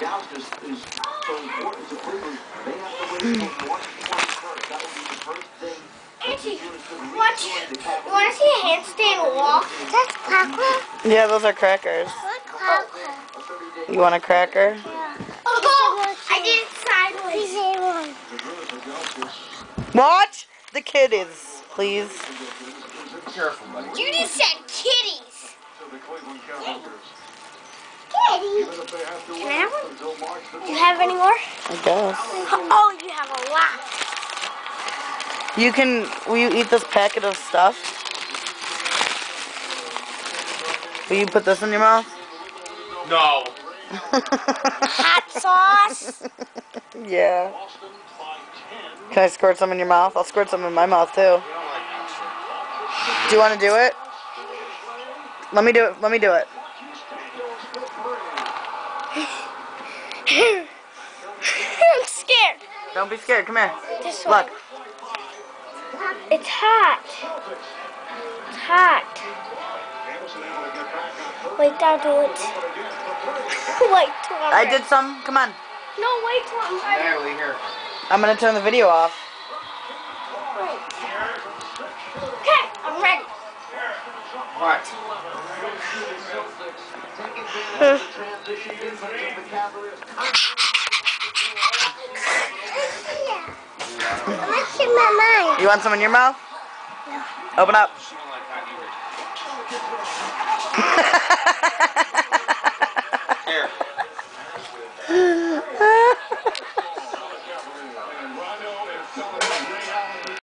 Auntie, you want to see a handstand walk? That's cracker? Yeah, those are crackers. What cracker? You want a cracker? Yeah. Oh, I did it sideways. Watch the kiddies, please. Careful, buddy. You just said kitties. Kitties. Can I have one? Do you have any more? I guess. Oh, you have a lot. Will you eat this packet of stuff? Will you put this in your mouth? No. Hot sauce. Yeah. Can I squirt some in your mouth? I'll squirt some in my mouth too. Do you want to do it? Let me do it. Let me do it. I'm scared. Don't be scared. Come here. This Look. one. It's hot. It's hot. Wait, I'll do it. Wait till I'm I ready. did some. Come on. No, wait till I'm ready. Natalie, here. I'm gonna turn the video off. Wait. Okay, I'm ready. What? What's in my mind? You want some in your mouth? Open up. Here.